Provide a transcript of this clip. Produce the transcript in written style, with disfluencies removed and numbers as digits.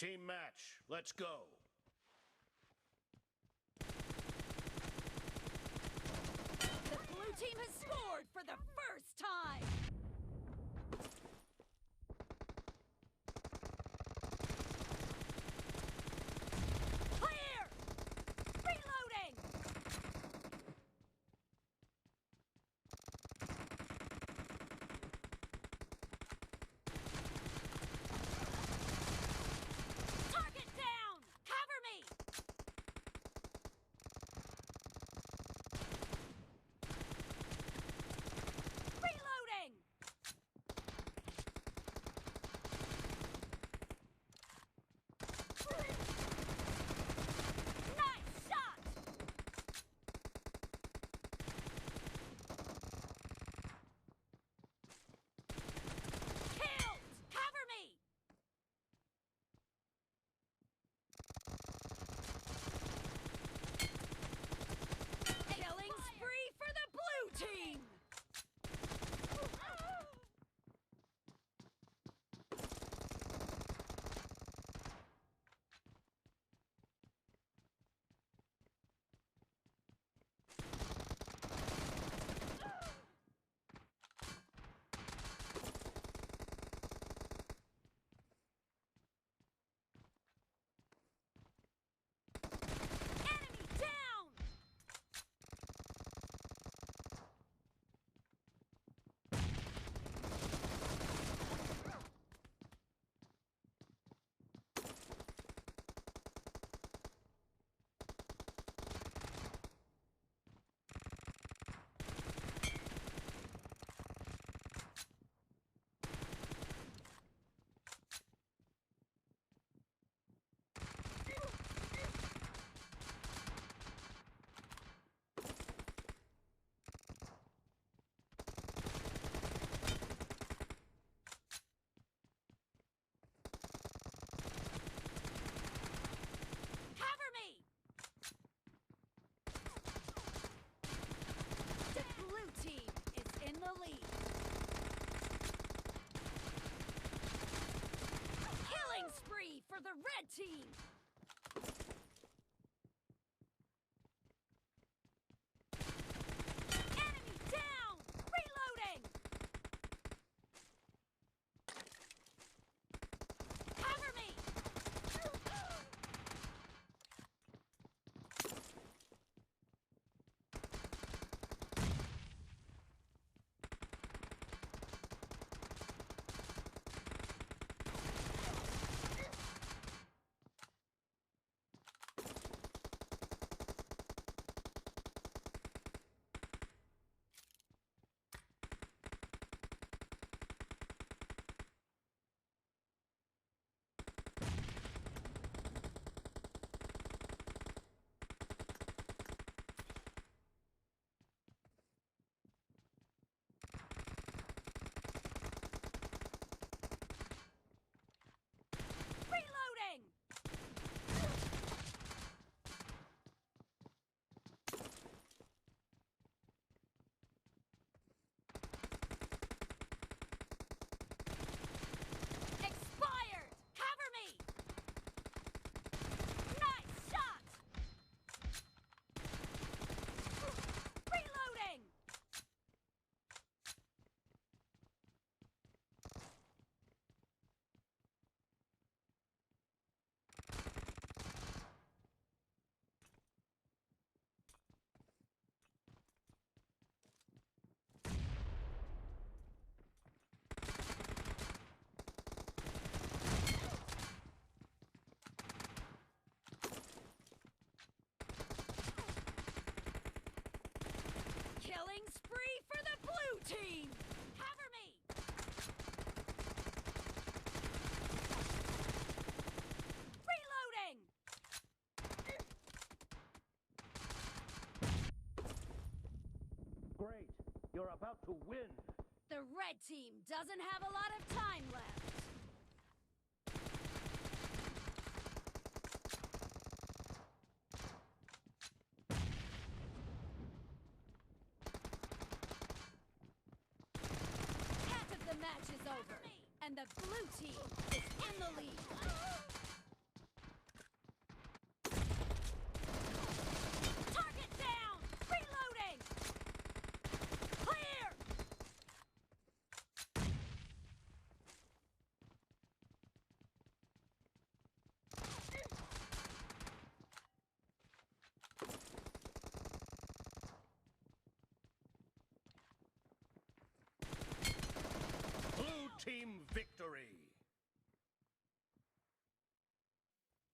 Team match, let's go. The blue team has scored for the first time! Clear! Reloading! Target down! Cover me! Reloading! Nice shot! Killed! Cover me! Killing spree for the blue team! Enemy down! Cover me! The blue team is in the lead. Killing spree for the red team! Enemy down! Reloading! Cover me! Reloading! Expired! Cover me! Nice shot! Reloading! Killing spree for the blue team! Cover me! Reloading! Great, you're about to win. The red team doesn't have a lot of time left. Half of the match is over, and the blue team is in the lead. Victory!